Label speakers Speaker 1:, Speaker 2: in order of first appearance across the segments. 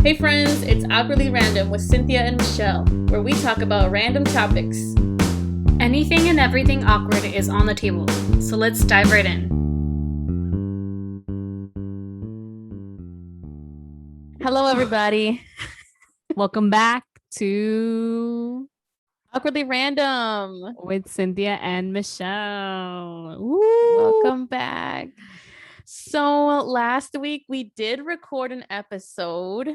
Speaker 1: Hey friends, it's Awkwardly Random with Cinthya and Michelle, where we talk about random topics.
Speaker 2: Anything and everything awkward is on the table, so let's dive right in.
Speaker 1: Hello everybody.
Speaker 2: Welcome back to
Speaker 1: Awkwardly Random
Speaker 2: with Cinthya and Michelle.
Speaker 1: Woo! Welcome back. So last week we did record an episode.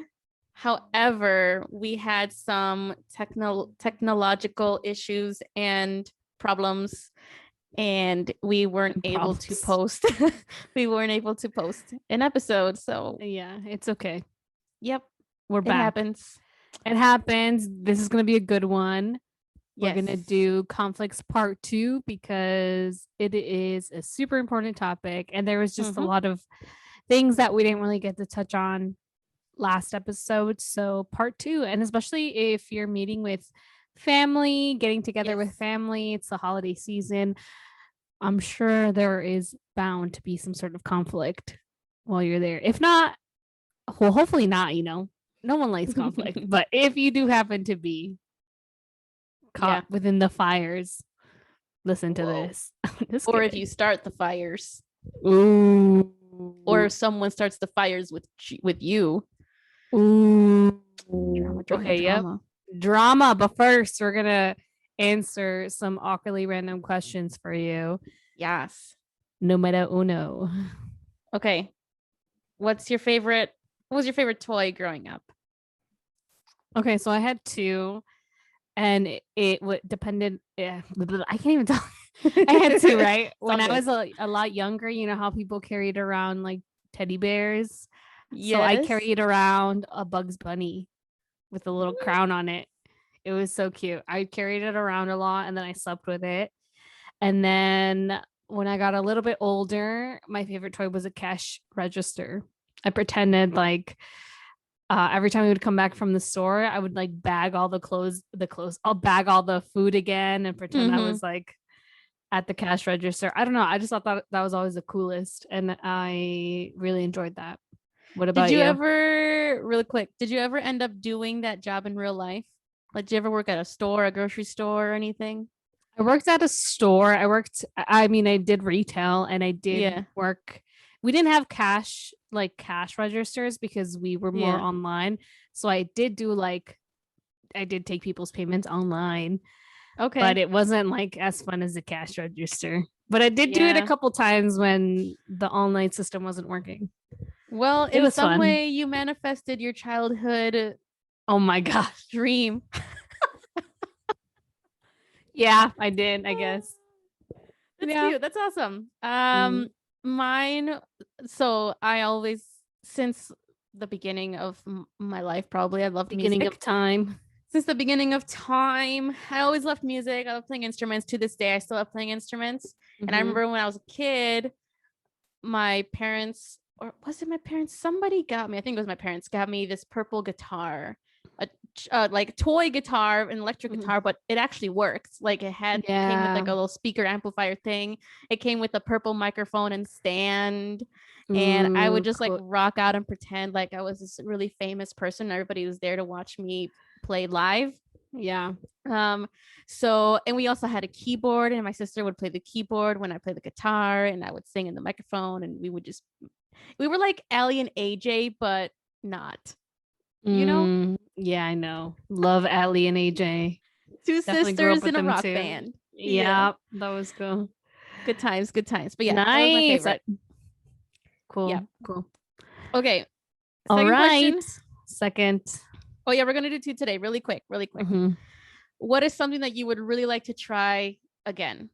Speaker 1: However, we had some technological issues and problems, and we weren't able to post. We weren't able to post an episode. So
Speaker 2: yeah, it's okay.
Speaker 1: Yep,
Speaker 2: we're back. It happens. This is gonna be a good one. We're gonna do conflicts part 2 because it is a super important topic, and there was just a lot of things that we didn't really get to touch on last episode. So part 2, and especially if you're meeting with family, getting together with family, it's the holiday season, I'm sure there is bound to be some sort of conflict while you're there. If not, well, hopefully not, no one likes conflict. But if you do happen to be caught within the fires, listen to this.
Speaker 1: Or if you start the fires.
Speaker 2: Ooh.
Speaker 1: Or if someone starts the fires with you.
Speaker 2: Ooh.
Speaker 1: Drama.
Speaker 2: Drama. But first, we're gonna answer some awkwardly random questions for you.
Speaker 1: Yes.
Speaker 2: Numero uno.
Speaker 1: Okay. What was your favorite toy growing up?
Speaker 2: Okay, so I had 2, and it depended. Yeah, I can't even talk. I had 2, right? When I was a lot younger, you know how people carried around like teddy bears. So I carried around a Bugs Bunny with a little crown on it. It was so cute. I carried it around a lot, and then I slept with it. And then when I got a little bit older, my favorite toy was a cash register. I pretended like every time we would come back from the store, I would like bag all the clothes. I'll bag all the food again and pretend I was like at the cash register. I don't know. I just thought that was always the coolest, and I really enjoyed that. What about you?
Speaker 1: Really quick, did you ever end up doing that job in real life? Like, did you ever work at a store, a grocery store, or anything?
Speaker 2: I worked at a store. I did retail, and I did work. We didn't have cash registers because we were more online. So I did take people's payments online.
Speaker 1: Okay.
Speaker 2: But it wasn't like as fun as a cash register. But I did do it a couple times when the online system wasn't working.
Speaker 1: Well, in some way you manifested your childhood.
Speaker 2: Oh my gosh,
Speaker 1: dream.
Speaker 2: Yeah, I did, I guess.
Speaker 1: That's cute. That's awesome. Mine. So I always, since the beginning of my life, probably I loved
Speaker 2: beginning
Speaker 1: music.
Speaker 2: Of time.
Speaker 1: Since the beginning of time, I always loved music. I love playing instruments. To this day, I still love playing instruments. And I remember when I was a kid, my parents, or was it my parents? Somebody got me. I think it was my parents got me this purple guitar, like toy guitar, an electric guitar, but it actually works. Like it came with like a little speaker amplifier thing. It came with a purple microphone and stand. And I would just like rock out and pretend like I was this really famous person. Everybody was there to watch me play live. So, and we also had a keyboard, and my sister would play the keyboard when I played the guitar, and I would sing in the microphone, and we were like Allie and AJ, but not,
Speaker 2: Yeah, I know. Love Allie and AJ.
Speaker 1: Two sisters in a rock band.
Speaker 2: Yeah, that was cool.
Speaker 1: Good times. But yeah,
Speaker 2: nice.
Speaker 1: That was my favorite.
Speaker 2: Cool. Yeah. Cool.
Speaker 1: Okay.
Speaker 2: All right. Second.
Speaker 1: Oh yeah, we're gonna do 2 today. Really quick. What is something that you would really like to try again?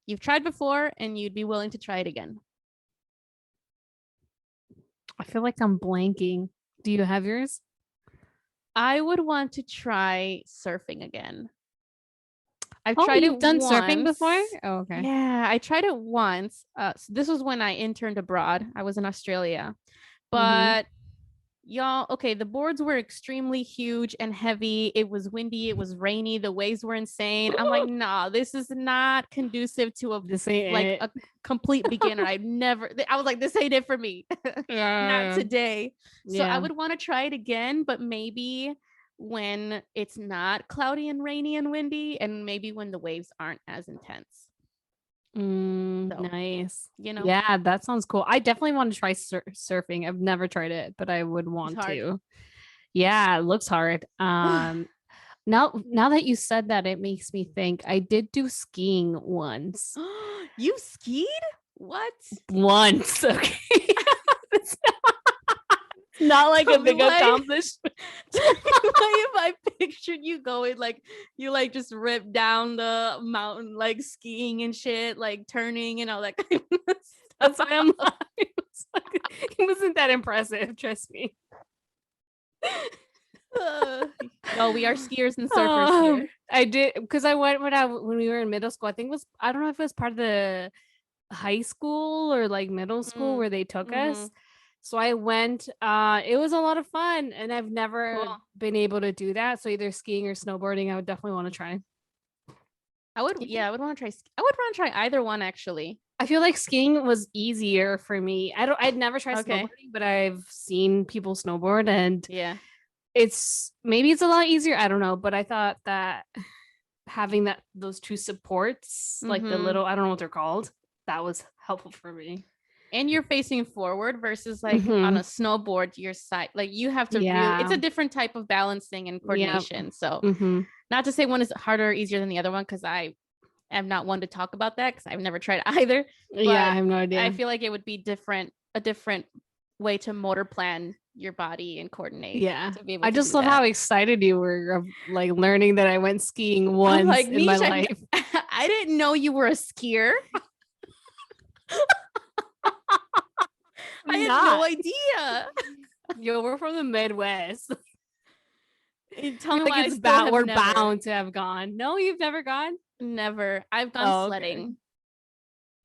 Speaker 1: You've tried before and you'd be willing to try it again.
Speaker 2: I feel like I'm blanking. Do you have yours?
Speaker 1: I would want to try surfing again.
Speaker 2: I've tried it. You've done surfing before?
Speaker 1: Oh, okay. Yeah, I tried it once. So this was when I interned abroad. I was in Australia. But y'all, okay, the boards were extremely huge and heavy. It was windy, it was rainy, the waves were insane. I'm like, nah, this is not conducive to a complete beginner. I was like, this ain't it for me. Not today. So I would want to try it again, but maybe when it's not cloudy and rainy and windy, and maybe when the waves aren't as intense.
Speaker 2: Nice. Yeah, that sounds cool. I definitely want to try surfing. I've never tried it, but I would want to. Yeah, it looks hard. Now that you said that, it makes me think I did do skiing once.
Speaker 1: You skied? What?
Speaker 2: Once. Okay. Not like a big accomplishment.
Speaker 1: If I pictured you going like you like just ripped down the mountain like skiing and shit, like turning and all that kind of stuff.
Speaker 2: That's why I'm like, it wasn't that impressive, trust me.
Speaker 1: No, we are skiers and surfers here.
Speaker 2: I did because I went when we were in middle school. I think I don't know if it was part of the high school or like middle school where they took us. So I went. It was a lot of fun, and I've never been able to do that. So either skiing or snowboarding, I would definitely want to try.
Speaker 1: I would want to try. I would want to try either one actually.
Speaker 2: I feel like skiing was easier for me. I'd never tried snowboarding, but I've seen people snowboard, and it's a lot easier. I don't know, but I thought that having those two supports, like the little, I don't know what they're called, that was helpful for me.
Speaker 1: And you're facing forward versus like on a snowboard, your side, like you have to it's a different type of balancing and coordination. So not to say one is harder or easier than the other one, because I am not one to talk about that because I've never tried either. But
Speaker 2: I have no idea.
Speaker 1: I feel like it would be a different way to motor plan your body and coordinate.
Speaker 2: Yeah. I just love how excited you were of like learning that I went skiing once in my life.
Speaker 1: I didn't know you were a skier. I had no idea.
Speaker 2: Yo, we're from the Midwest.
Speaker 1: Tell me why
Speaker 2: we're bound to have gone. No, you've never gone?
Speaker 1: Never. I've gone sledding. Okay.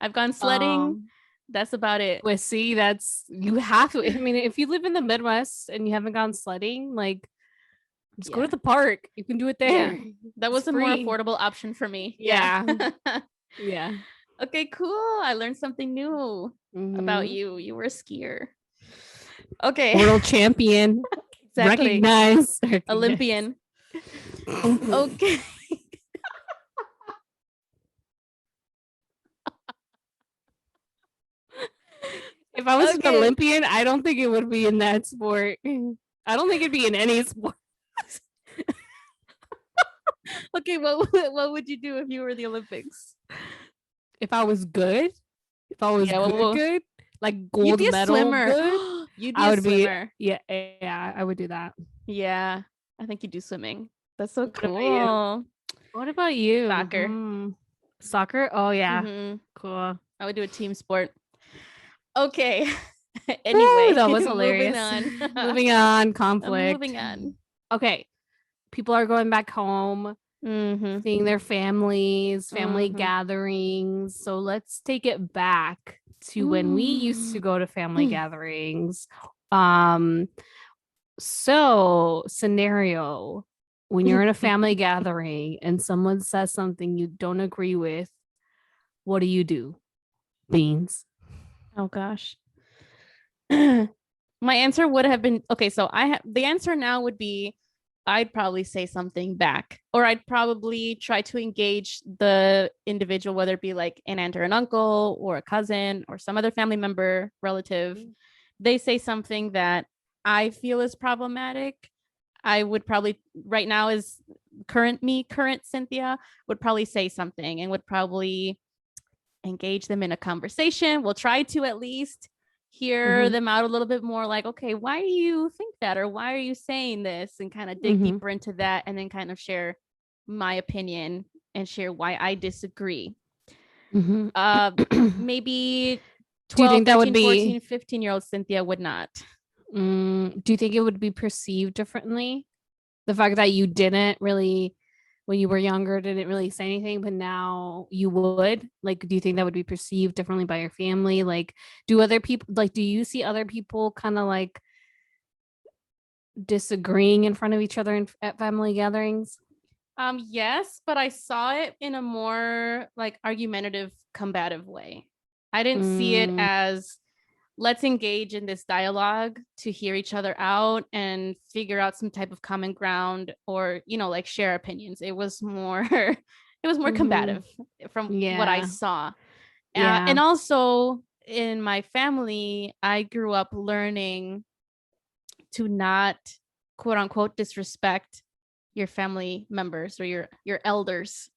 Speaker 1: I've gone sledding. That's about it.
Speaker 2: Well, see, you have to. I mean, if you live in the Midwest and you haven't gone sledding, like, just go to the park. You can do it there.
Speaker 1: Yeah. That was a more affordable option for me.
Speaker 2: Yeah. Yeah.
Speaker 1: Okay, cool. I learned something new about you. You were a skier. Okay.
Speaker 2: World champion.
Speaker 1: Exactly.
Speaker 2: Recognized.
Speaker 1: Olympian. Okay.
Speaker 2: If I was an Olympian, I don't think it would be in that sport. I don't think it'd be in any sport.
Speaker 1: Okay, what would you do if you were the Olympics?
Speaker 2: If I was good? If I was good? Like gold medal
Speaker 1: swimmer.
Speaker 2: Good?
Speaker 1: You'd be a swimmer.
Speaker 2: Yeah, I would do that.
Speaker 1: Yeah, I think you do swimming. That's so cool.
Speaker 2: What about you?
Speaker 1: Soccer.
Speaker 2: Soccer? Oh, yeah. Cool.
Speaker 1: I would do a team sport. Okay. Anyway,
Speaker 2: that was hilarious. Moving on. Conflict.
Speaker 1: Moving on.
Speaker 2: Okay. People are going back home, seeing their families, family gatherings. So let's take it back to when we used to go to family gatherings. So scenario, when you're in a family gathering and someone says something you don't agree with, what do? Beans.
Speaker 1: Oh gosh. My answer would have been okay. So the answer now would be I'd probably say something back, or I'd probably try to engage the individual, whether it be like an aunt or an uncle or a cousin or some other family member, relative. They say something that I feel is problematic. I would probably right now is current Cinthia would probably say something and would probably engage them in a conversation. We'll try to at least hear them out a little bit more, like, okay, why do you think that, or why are you saying this, and kind of dig deeper into that, and then kind of share my opinion and share why I disagree. Maybe 12, 13, 14, 15-year-old Cinthia would not.
Speaker 2: Do you think it would be perceived differently? The fact that you didn't really, when you were younger, didn't really say anything, but now you would? Like, do you think that would be perceived differently by your family? Like, do other people, like, do you see other people kind of like disagreeing in front of each other at family gatherings?
Speaker 1: Yes, but I saw it in a more like argumentative, combative way. I didn't see it
Speaker 2: Mm,
Speaker 1: as let's engage in this dialogue to hear each other out and figure out some type of common ground, or like share opinions. It was more it was more
Speaker 2: mm-hmm.
Speaker 1: combative from what I
Speaker 2: Yeah.
Speaker 1: saw.
Speaker 2: Yeah.
Speaker 1: And also in my family, I grew up learning to not quote unquote disrespect your family members or your elders.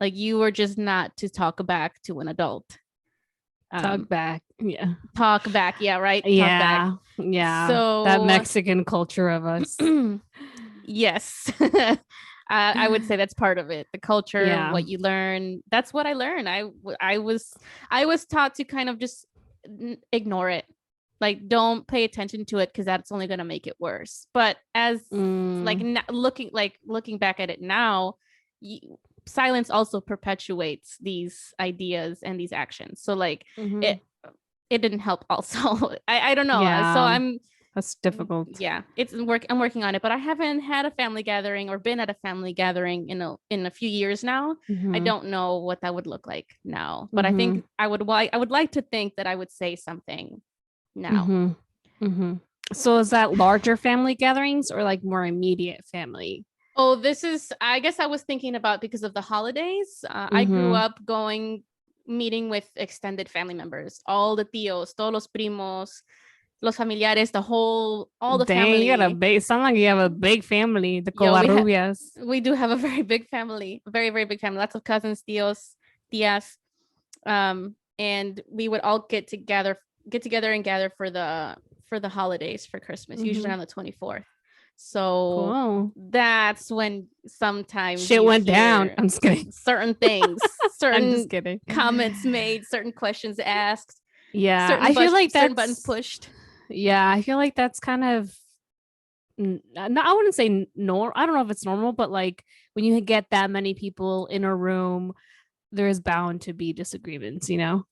Speaker 1: Like you were just not to talk back to an adult.
Speaker 2: Talk
Speaker 1: um
Speaker 2: back. Yeah.
Speaker 1: Talk back, yeah, right, talk back.
Speaker 2: Yeah. Yeah. That
Speaker 1: So
Speaker 2: Mexican culture of us.
Speaker 1: yes. I would say that's part of it, the culture,
Speaker 2: Yeah.
Speaker 1: what you learn. That's what I learned. I was taught to kind of just ignore it, like don't pay attention to it because that's only going to make it worse. But as like
Speaker 2: Mm,
Speaker 1: looking back at it now, silence also perpetuates these ideas and these actions. So like
Speaker 2: mm-hmm.
Speaker 1: it it didn't help also. I don't know. So
Speaker 2: Yeah. That's difficult.
Speaker 1: yeah, I'm working on it, but I haven't had a family gathering or been at a family gathering in a few years now. I
Speaker 2: Mm-hmm.
Speaker 1: don't know what that would look like now, but I
Speaker 2: Mm-hmm.
Speaker 1: think I would like to think that I would say something now.
Speaker 2: Mm-hmm. Mm-hmm. So is that larger family gatherings or like more immediate family?
Speaker 1: Oh, this is, I guess I was thinking about because of the holidays. I grew
Speaker 2: Mm-hmm.
Speaker 1: up meeting with extended family members, all the tios, todos los primos, los familiares, all the
Speaker 2: Dang, you got a
Speaker 1: family.
Speaker 2: big, sound like you have a big family, the
Speaker 1: Yo,
Speaker 2: Covarrubias.
Speaker 1: we do have a very big family, very, very big family, lots of cousins, tios, tias. And we would all get together and gather for the holidays, for Christmas, usually
Speaker 2: Mm-hmm.
Speaker 1: on the 24th. So
Speaker 2: Cool.
Speaker 1: that's when sometimes
Speaker 2: Shit
Speaker 1: you
Speaker 2: went down.
Speaker 1: hear
Speaker 2: I'm just kidding.
Speaker 1: certain things,
Speaker 2: I'm just
Speaker 1: certain
Speaker 2: kidding.
Speaker 1: comments made, certain questions asked,
Speaker 2: Yeah, I feel like
Speaker 1: certain buttons
Speaker 2: that's,
Speaker 1: pushed.
Speaker 2: yeah, I feel like that's kind of, no, I wouldn't say normal. I don't know if it's normal, but like when you get that many people in a room, there is bound to be disagreements, you know?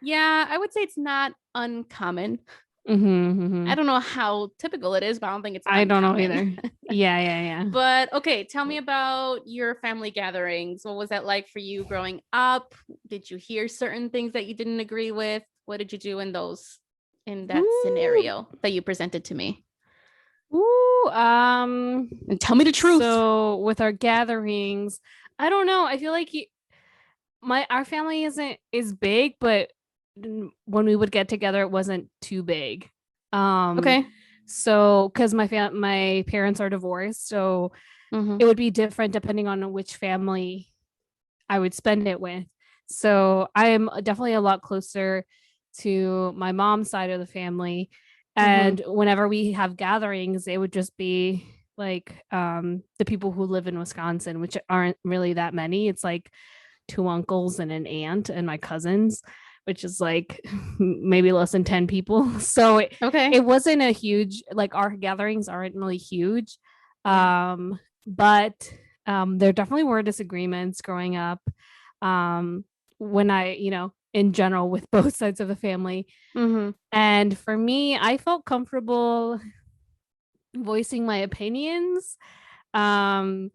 Speaker 1: Yeah, I would say it's not uncommon.
Speaker 2: Mm-hmm, mm-hmm.
Speaker 1: I don't know how typical it is, but I don't think it's
Speaker 2: I don't know
Speaker 1: uncommon.
Speaker 2: either. Yeah, yeah, yeah.
Speaker 1: But okay, tell me about your family gatherings. What was that like for you growing up? Did you hear certain things that you didn't agree with? What did you do in that
Speaker 2: Ooh,
Speaker 1: scenario that you presented to me?
Speaker 2: ooh,
Speaker 1: And tell me the truth.
Speaker 2: so with our gatherings, I don't know. I feel like my our family isn't is big, but when we would get together, it wasn't too big. Um,
Speaker 1: Okay.
Speaker 2: so because my parents are divorced, so
Speaker 1: Mm-hmm.
Speaker 2: it would be different depending on which family I would spend it with. So I am definitely a lot closer to my mom's side of the family.
Speaker 1: Mm-hmm.
Speaker 2: And whenever we have gatherings, it would just be like the people who live in Wisconsin, which aren't really that many. It's like two uncles and an aunt and my cousins, which is like maybe less than 10 people. So
Speaker 1: Okay.
Speaker 2: it wasn't a huge, like our gatherings aren't really huge.
Speaker 1: Yeah.
Speaker 2: But there definitely were disagreements growing up. When in general with both sides of the family.
Speaker 1: Mm-hmm.
Speaker 2: And for me, I felt comfortable voicing my opinions. Um,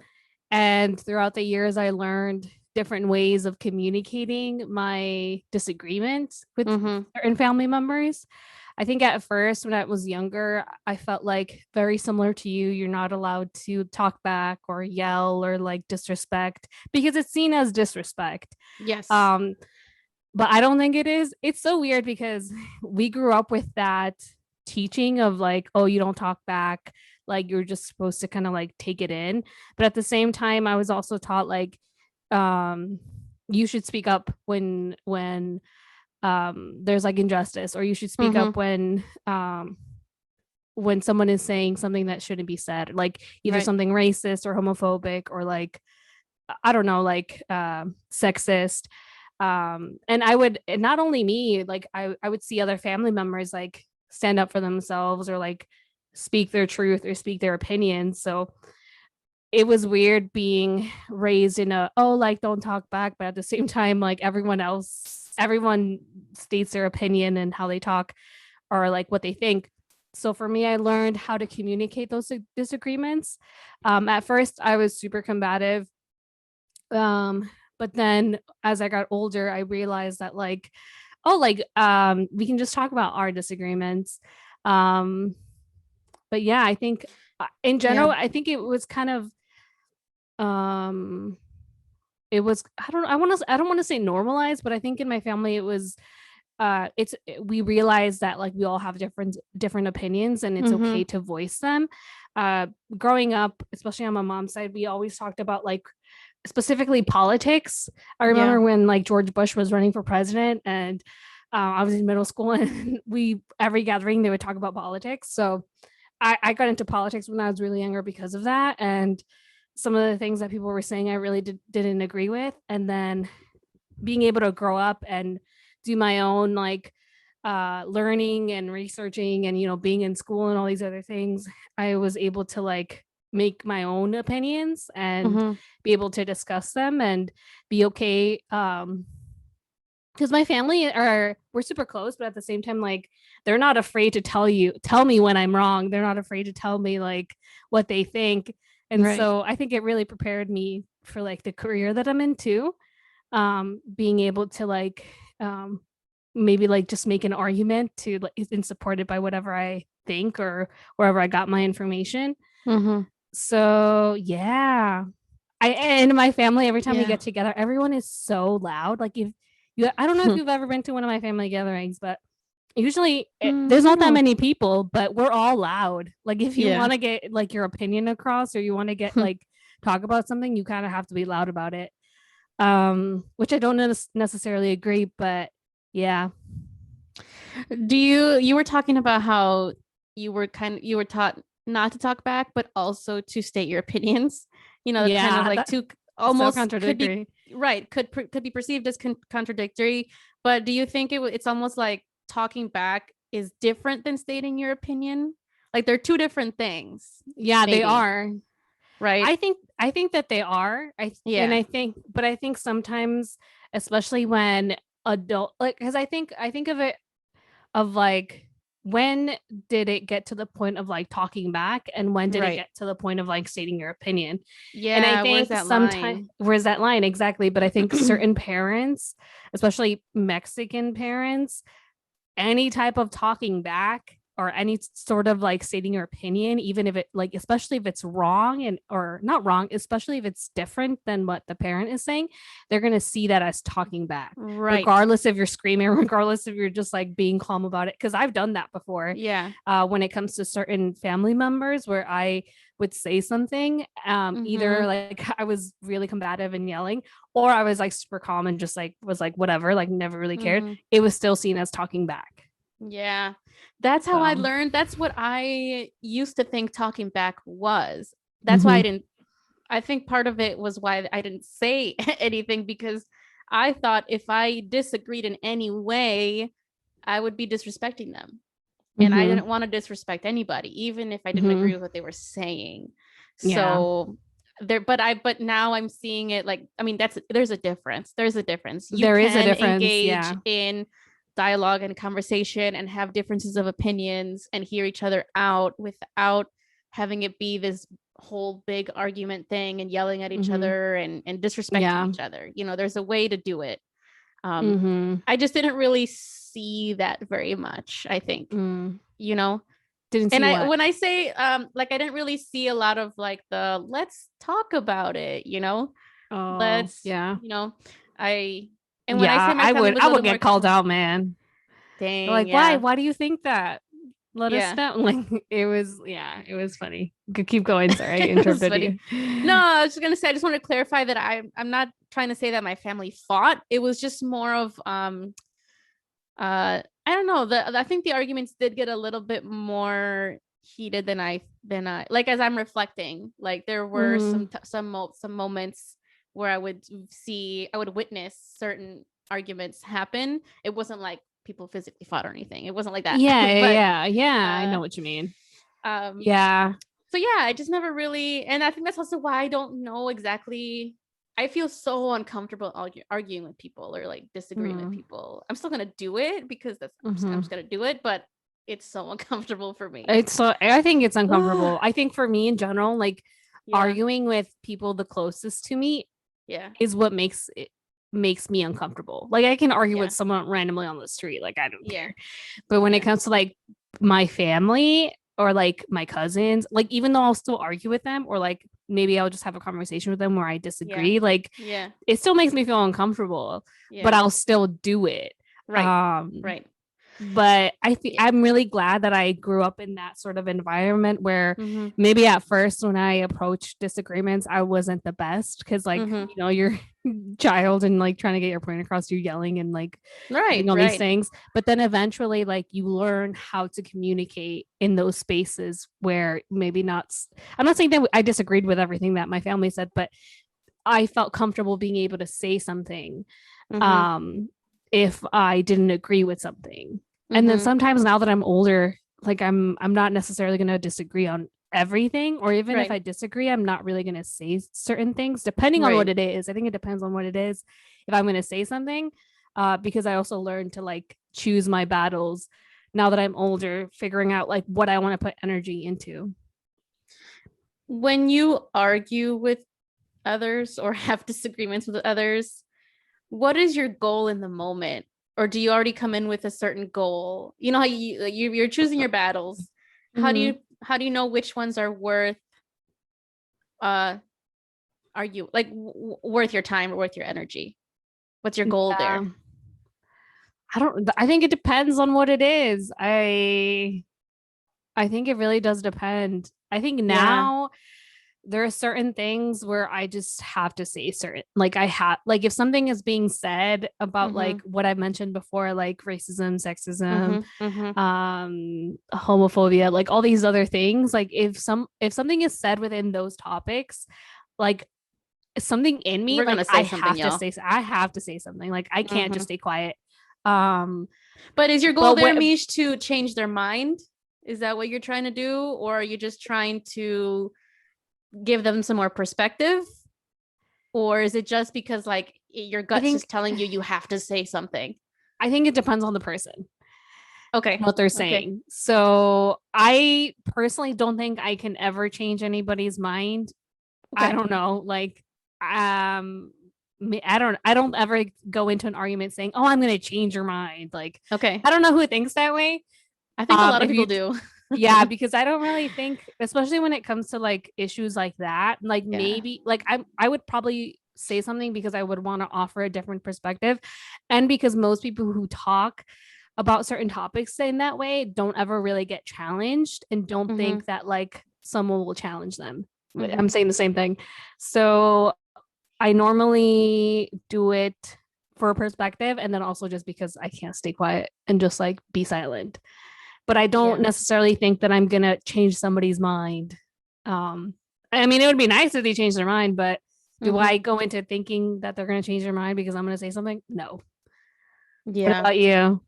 Speaker 2: and throughout the years, I learned different ways of communicating my disagreements with
Speaker 1: Mm-hmm.
Speaker 2: certain family members. I think at first, when I was younger, I felt like very similar to you. You're not allowed to talk back or yell or like disrespect because it's seen as disrespect.
Speaker 1: Yes.
Speaker 2: Um, but I don't think it is. It's so weird because we grew up with that teaching of like, oh, you don't talk back. Like you're just supposed to kind of like take it in. But at the same time, I was also taught like you should speak up when there's like injustice, or you should speak
Speaker 1: Mm-hmm.
Speaker 2: up when someone is saying something that shouldn't be said, like either
Speaker 1: Right.
Speaker 2: something racist or homophobic or like I don't know, like sexist. And I would, and not only me, like I would see other family members like stand up for themselves or like speak their truth or speak their opinions. So it was weird being raised in a, oh, like don't talk back, but at the same time, like everyone states their opinion and how they talk or like what they think. So for me, I learned how to communicate those disagreements. At first, I was super combative. But then as I got older, I realized that like, oh, like we can just talk about our disagreements. Um, but yeah, I think in
Speaker 1: Yeah.
Speaker 2: general, I think it was kind of it was I don't want to say normalized, but I think in my family it was we realize that like we all have different opinions and it's
Speaker 1: Mm-hmm.
Speaker 2: okay to voice them. Growing up, especially on my mom's side, we always talked about like specifically politics. I
Speaker 1: Yeah.
Speaker 2: remember when like George Bush was running for president, and I was in middle school, and we every gathering they would talk about politics. So I got into politics when I was really younger because of that, and some of the things that people were saying I really didn't agree with. And then being able to grow up and do my own like learning and researching and being in school and all these other things, I was able to like make my own opinions and
Speaker 1: Mm-hmm.
Speaker 2: be able to discuss them and be okay. Because my family are we're super close, but at the same time, like they're not afraid to tell me when I'm wrong. They're not afraid to tell me like what they think. And
Speaker 1: Right.
Speaker 2: so I think it really prepared me for like the career that I'm in too. Being able to like maybe like just make an argument to like and supported by whatever I think or wherever I got my information.
Speaker 1: Mm-hmm.
Speaker 2: So yeah. And my family, every time we
Speaker 1: Yeah.
Speaker 2: get together, everyone is so loud. Like if you I don't know if you've ever been to one of my family gatherings, but usually there's not that
Speaker 1: No.
Speaker 2: many people, but we're all loud. Like if you
Speaker 1: Yeah.
Speaker 2: want to get like your opinion across or you want to get like talk about something, you kind of have to be loud about it. Which I don't necessarily agree, but yeah.
Speaker 1: You were talking about how you were taught not to talk back, but also to state your opinions. Kind of
Speaker 2: Yeah,
Speaker 1: like
Speaker 2: that's
Speaker 1: two
Speaker 2: so
Speaker 1: almost could be
Speaker 2: contradictory.
Speaker 1: right, could be perceived as contradictory. But do you think it's almost like talking back is different than stating your opinion? Like they're two different things,
Speaker 2: Yeah, they
Speaker 1: maybe,
Speaker 2: are.
Speaker 1: right?
Speaker 2: I think that they are.
Speaker 1: Yeah,
Speaker 2: I think sometimes, especially when adult like because I think of it of like when did it get to the point of like talking back and when did it
Speaker 1: right.
Speaker 2: get to the point of like stating your opinion. And I
Speaker 1: Yeah, where's
Speaker 2: think
Speaker 1: that
Speaker 2: sometimes
Speaker 1: line?
Speaker 2: where's that line exactly, but I think certain parents, especially Mexican parents, any type of talking back or any sort of like stating your opinion, even if it like, especially if it's wrong and or not wrong, especially if it's different than what the parent is saying, they're going to see that as talking back,
Speaker 1: Right.
Speaker 2: regardless if you're screaming, regardless if you're just like being calm about it. Cause I've done that before
Speaker 1: Yeah.
Speaker 2: when it comes to certain family members where I would say something, either
Speaker 1: Mm-hmm.
Speaker 2: like I was really combative and yelling, or I was like super calm and just like was like whatever, like never really cared.
Speaker 1: Mm-hmm.
Speaker 2: It was still seen as talking back.
Speaker 1: Yeah. That's how I
Speaker 2: So,
Speaker 1: learned. That's what I used to think talking back was. That's why I
Speaker 2: mhm.
Speaker 1: didn't I think part of it was why I didn't say anything because I thought if I disagreed in any way, I would be disrespecting them. And I
Speaker 2: Mhm.
Speaker 1: didn't want to disrespect anybody, even if I didn't agree
Speaker 2: Mhm.
Speaker 1: with what they were saying.
Speaker 2: Yeah.
Speaker 1: So but now I'm seeing it like, I mean, there's a difference. There's a difference. You
Speaker 2: There is a
Speaker 1: can
Speaker 2: difference.
Speaker 1: engage
Speaker 2: Yeah.
Speaker 1: in dialogue and conversation and have differences of opinions and hear each other out without having it be this whole big argument thing and yelling at each
Speaker 2: Mhm.
Speaker 1: other and disrespecting
Speaker 2: Yeah.
Speaker 1: each other. There's a way to do it. um
Speaker 2: Mhm.
Speaker 1: I just didn't really see that very much, I think.
Speaker 2: Mm.
Speaker 1: you know
Speaker 2: Didn't
Speaker 1: and
Speaker 2: see
Speaker 1: I
Speaker 2: what?
Speaker 1: when I say like I didn't really see a lot of like the let's talk about it.
Speaker 2: Oh,
Speaker 1: Let's
Speaker 2: yeah.
Speaker 1: I And when I say
Speaker 2: Yeah,
Speaker 1: my family was
Speaker 2: I
Speaker 1: a
Speaker 2: would
Speaker 1: little more
Speaker 2: get called out, man. They're
Speaker 1: dang,
Speaker 2: like, "Why?
Speaker 1: yeah.
Speaker 2: Why do you think that? Let us
Speaker 1: Yeah.
Speaker 2: know." Like it was, yeah, it was funny. Could keep going. Sorry, I
Speaker 1: It was
Speaker 2: interrupted
Speaker 1: funny.
Speaker 2: you.
Speaker 1: No, I was just gonna say I just want to clarify that I'm not trying to say that my family fought. It was just more of I don't know. I think the arguments did get a little bit more heated than I like as I'm reflecting. Like there were
Speaker 2: Mhm.
Speaker 1: some moments where I would witness certain arguments happen. It wasn't like people physically fought or anything. It wasn't like that.
Speaker 2: Yeah,
Speaker 1: But
Speaker 2: yeah, yeah. I
Speaker 1: uh
Speaker 2: know what you mean.
Speaker 1: um
Speaker 2: Yeah.
Speaker 1: so yeah, I just never really, and I think that's also why I don't know exactly. I feel so uncomfortable arguing with people or like disagreeing with
Speaker 2: Mm.
Speaker 1: people. I'm still gonna do it because I'm
Speaker 2: Mhm.
Speaker 1: just gonna do it, but it's so uncomfortable for me.
Speaker 2: I think it's uncomfortable. I think for me in general, like arguing with people the closest to me is what makes me uncomfortable. Like I can argue with someone randomly on the street, like I don't care. But when it comes to like my family or like my cousins, like even though I'll still argue with them, or like maybe I'll just have a conversation with them where I disagree, like it still makes me feel uncomfortable, but I'll still do it.
Speaker 1: Right.
Speaker 2: But I'm really glad that I grew up in that sort of environment where maybe at first when I approached disagreements, I wasn't the best because like, you know, you're child and like trying to get your point across, you're yelling and like doing all these things. But then eventually like you learn how to communicate in those spaces where maybe not, I'm not saying that I disagreed with everything that my family said, but I felt comfortable being able to say something. If I didn't agree with something. And then sometimes now that I'm older, like I'm not necessarily going to disagree on everything, or even if I disagree, I'm not really going to say certain things depending on what it is. I think it depends on what it is if I'm going to say something, because I also learned to like choose my battles now that I'm older, figuring out like what I want to put energy into.
Speaker 1: When you argue with others or have disagreements with others, what is your goal in the moment? Or do you already come in with a certain goal? You know how you're choosing your battles. How do you know which ones are worth argue, like worth your time or worth your energy? What's your goal there?
Speaker 2: I think it depends on what it is. I think it really does depend. I think now there are certain things where I just have to say certain, like I have, like if something is being said about like what I mentioned before, like racism, sexism, homophobia, like all these other things, like if something is said within those topics, like something in me,
Speaker 1: we're
Speaker 2: like
Speaker 1: gonna say something,
Speaker 2: I have to say something, like I can't just stay quiet.
Speaker 1: But is your goal there, Mish, to change their mind? Is that what you're trying to do, or are you just trying to give them some more perspective? Or is it just because like your gut's just telling you have to say something?
Speaker 2: I think it depends on the person.
Speaker 1: Okay.
Speaker 2: What they're saying. So I personally don't think I can ever change anybody's mind. I don't know. Like, I don't ever go into an argument saying, "Oh, I'm going to change your mind." Like, I don't know who thinks that way.
Speaker 1: I think a lot of people do.
Speaker 2: Yeah, because I don't really think, especially when it comes to like issues like that, like maybe like I would probably say something because I would want to offer a different perspective, and because most people who talk about certain topics in that way don't ever really get challenged and don't think that like someone will challenge them. I'm saying the same thing. So I normally do it for a perspective, and then also just because I can't stay quiet and just like be silent. But I don't necessarily think that I'm gonna change somebody's mind. I mean, it would be nice if they change their mind, but do I go into thinking that they're gonna change their mind because I'm gonna say something? No.
Speaker 1: Yeah.
Speaker 2: What about you?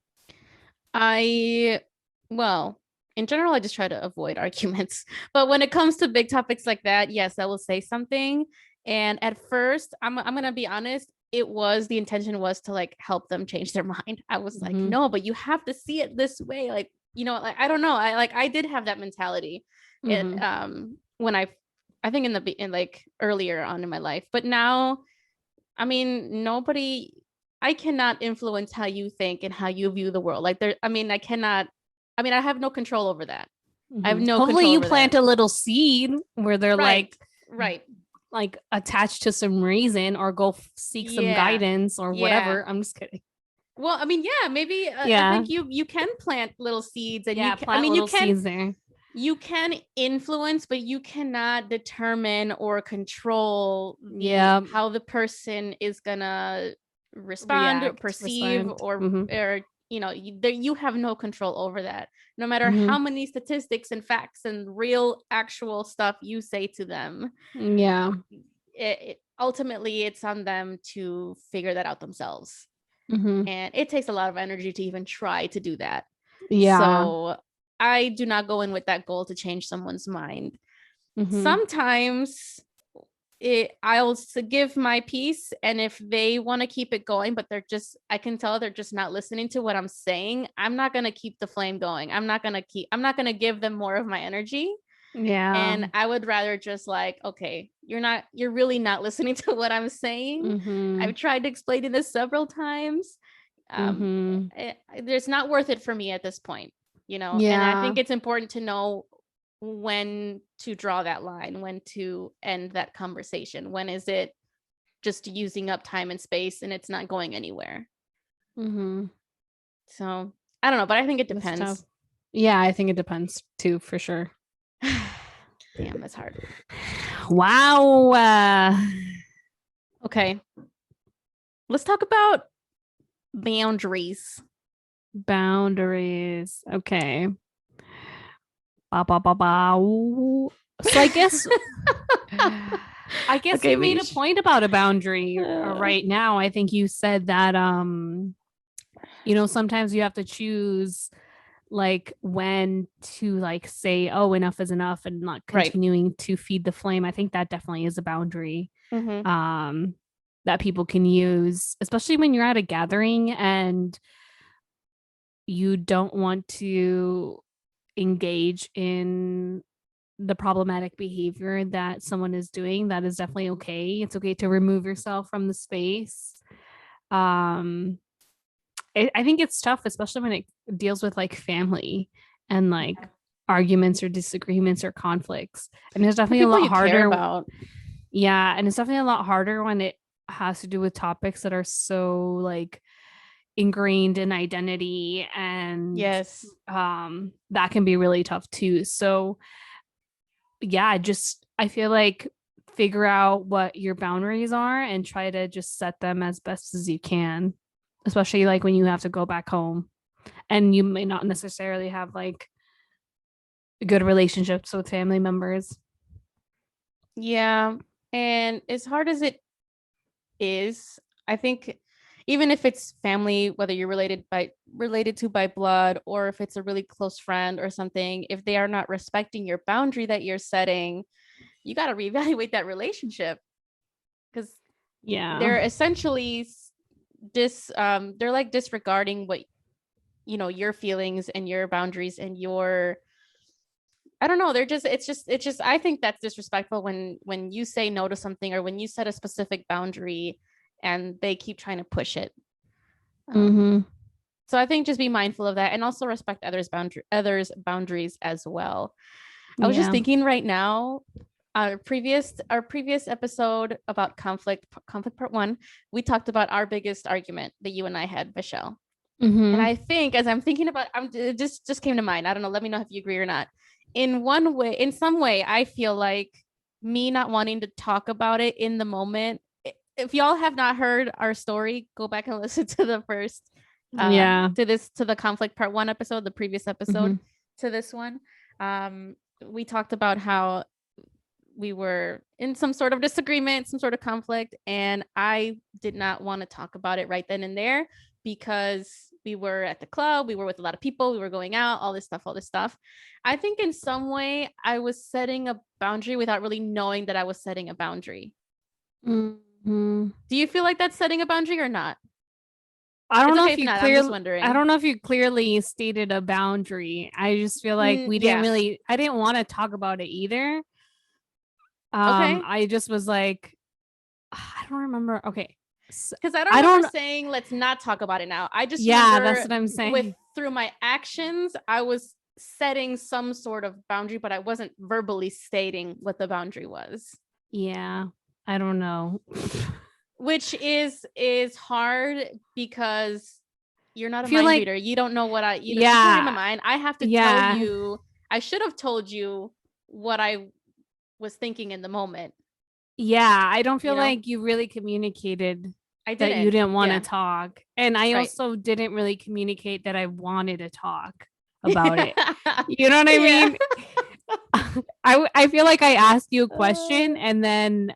Speaker 1: Well, in general, I just try to avoid arguments. But when it comes to big topics like that, yes, I will say something. And at first, I'm gonna be honest, the intention was to like help them change their mind. I was like, no, but you have to see it this way. Like, you know, like I don't know. I did have that mentality. When I think in like earlier on in my life. But now, I mean, I cannot influence how you think and how you view the world. Like I have no control over that. I have no
Speaker 2: Hopefully
Speaker 1: control
Speaker 2: you
Speaker 1: over
Speaker 2: plant
Speaker 1: that.
Speaker 2: a little seed where they're
Speaker 1: right.
Speaker 2: like attached to some reason, or go seek some guidance or whatever. I'm just kidding.
Speaker 1: Well, I mean, maybe I think you can plant little seeds, and
Speaker 2: seeds there.
Speaker 1: You can influence, but you cannot determine or control how the person is gonna respond, or perceive, or you know, you have no control over that. No matter how many statistics and facts and real actual stuff you say to them, ultimately it's on them to figure that out themselves. And it takes a lot of energy to even try to do that. So I do not go in with that goal to change someone's mind. Sometimes I'll give my piece, and if they want to keep it going, but I can tell they're just not listening to what I'm saying, I'm not going to keep the flame going. I'm not going to give them more of my energy.
Speaker 2: Yeah.
Speaker 1: And I would rather just like, okay, you're really not listening to what I'm saying. I've tried explaining this several times. It's not worth it for me at this point, and I think it's important to know when to draw that line, when to end that conversation. When is it just using up time and space and it's not going anywhere? So I don't know, but I think it depends.
Speaker 2: Yeah, I think it depends too, for sure.
Speaker 1: Damn, that's hard.
Speaker 2: Wow.
Speaker 1: Okay, let's talk about boundaries.
Speaker 2: Okay. So I guess
Speaker 1: Okay,
Speaker 2: you made a point about a boundary right now. I think you said that sometimes you have to choose like when to like say, oh, enough is enough, and not continuing to feed the flame. I think that definitely is a boundary that people can use, especially when you're at a gathering and you don't want to engage in the problematic behavior that someone is doing. That is definitely okay. It's okay to remove yourself from the space. I think it's tough, especially when it deals with like family and like arguments or disagreements or conflicts. And it's definitely a lot harder. Yeah, and it's definitely a lot harder when it has to do with topics that are so like ingrained in identity, and that can be really tough too. So yeah, I feel like figure out what your boundaries are and try to just set them as best as you can, especially like when you have to go back home and you may not necessarily have like good relationships with family members.
Speaker 1: Yeah, and as hard as it is, I think even if it's family, whether you're related to by blood, or if it's a really close friend or something, if they are not respecting your boundary that you're setting, you got to reevaluate that relationship, because they're essentially they're like disregarding what your feelings and your boundaries and your, I don't know, it's just I think that's disrespectful when you say no to something, or when you set a specific boundary and they keep trying to push it. So I think just be mindful of that, and also respect others' boundaries as well. I was just thinking right now, our previous episode about conflict part 1, we talked about our biggest argument that you and I had, Michelle. And I think, as I'm thinking about, it just came to mind. I don't know. Let me know if you agree or not. In some way, I feel like me not wanting to talk about it in the moment. If y'all have not heard our story, go back and listen to the first, to the conflict part 1 episode, the previous episode to this one. We talked about how we were in some sort of disagreement, some sort of conflict, and I did not want to talk about it right then and there, because we were at the club, we were with a lot of people, we were going out, all this stuff. I think in some way I was setting a boundary without really knowing that I was setting a boundary. Do you feel like that's setting a boundary or not?
Speaker 2: I don't know if you clearly. I don't know if you clearly stated a boundary. I just feel like I didn't want to talk about it either. I just was like, I don't remember. Okay.
Speaker 1: Because I don't remember saying let's not talk about it now. I just remember,
Speaker 2: that's what I'm saying.
Speaker 1: Through my actions, I was setting some sort of boundary, but I wasn't verbally stating what the boundary was.
Speaker 2: Yeah, I don't know.
Speaker 1: Which is hard, because you're not a mind reader. You don't know what you can't read my mind. I have to tell you. I should have told you what I was thinking in the moment.
Speaker 2: Yeah, I don't feel like you really communicated that you didn't want to talk. And I also didn't really communicate that I wanted to talk about it. You know what I mean? I feel like I asked you a question and then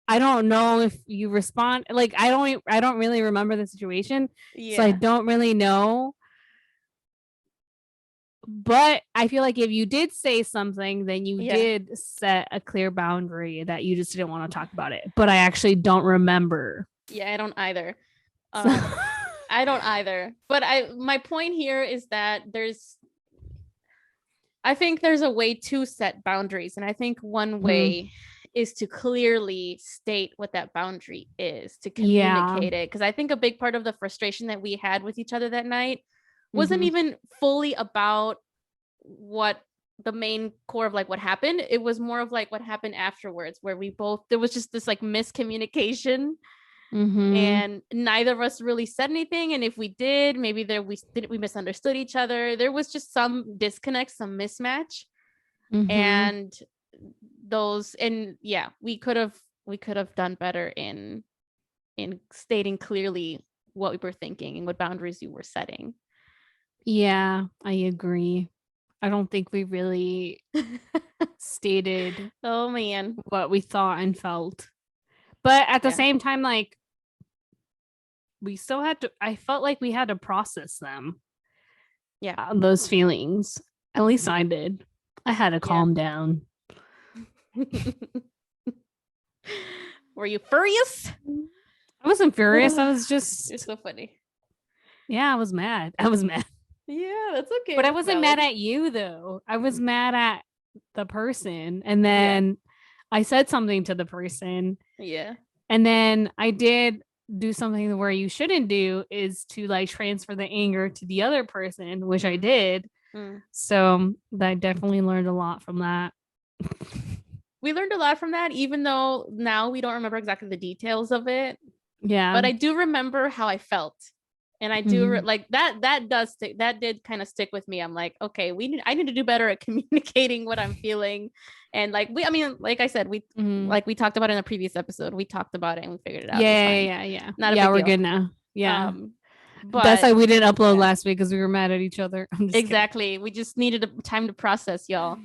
Speaker 2: I don't know if you respond. Like I don't really remember the situation. So I don't really know But I feel like if you did say something, then you
Speaker 1: Yeah.
Speaker 2: did set a clear boundary that you just didn't want to talk about it. But I actually don't remember.
Speaker 1: Yeah, I don't either.
Speaker 2: So-
Speaker 1: I don't either. But my point here is that I think there's a way to set boundaries. And I think one way is to clearly state what that boundary is, to communicate it. Because I think a big part of the frustration that we had with each other that night wasn't even fully about what the main core of like what happened. It was more of like what happened afterwards, where there was just this like miscommunication. And neither of us really said anything, and if we did, maybe we misunderstood each other. There was just some disconnect, some mismatch. And we could have done better in stating clearly what we were thinking and what boundaries you were setting.
Speaker 2: Yeah, I agree. I don't think we really stated
Speaker 1: oh man
Speaker 2: what we thought and felt. But at the same time, like, we still had to, I felt like we had to process them.
Speaker 1: Yeah.
Speaker 2: Those feelings. At least I did. I had to calm down.
Speaker 1: Were you furious?
Speaker 2: I wasn't furious. I was just.
Speaker 1: You're so funny.
Speaker 2: Yeah, I was mad.
Speaker 1: Yeah, that's okay.
Speaker 2: But I wasn't mad at you, though. I was mad at the person. And then I said something to the person.
Speaker 1: Yeah.
Speaker 2: And then I did do something where you shouldn't do, is to like transfer the anger to the other person, which I did. So I definitely learned a lot from that.
Speaker 1: We learned a lot from that, even though now we don't remember exactly the details of it.
Speaker 2: Yeah.
Speaker 1: But I do remember how I felt. And I do like that that did kind of stick with me. I'm like, okay, I need to do better at communicating what I'm feeling. And like like I said, we talked about it in a previous episode. We talked about it and we figured it out.
Speaker 2: Yeah.
Speaker 1: Not a big
Speaker 2: we're
Speaker 1: deal.
Speaker 2: Good now. Yeah.
Speaker 1: But
Speaker 2: that's why we didn't upload last week, because we were mad at each other.
Speaker 1: Exactly. Kidding. We just needed time to process, y'all.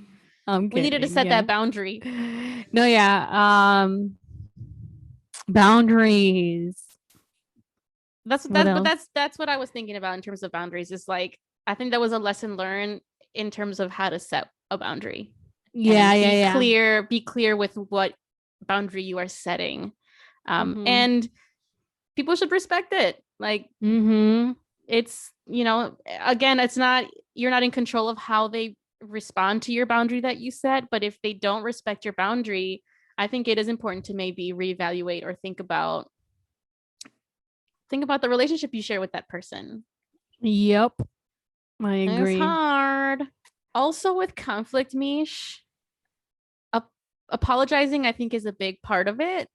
Speaker 1: We needed to set that boundary.
Speaker 2: No, yeah. Boundaries.
Speaker 1: That's what I was thinking about in terms of boundaries. Is like, I think that was a lesson learned in terms of how to set a boundary. Be clear with what boundary you are setting. And people should respect it. Like, it's, again, you're not in control of how they respond to your boundary that you set, but if they don't respect your boundary, I think it is important to maybe reevaluate or think about the relationship you share with that person.
Speaker 2: Yep. I agree.
Speaker 1: It's hard. Also with conflict, Mish, apologizing, I think, is a big part of it.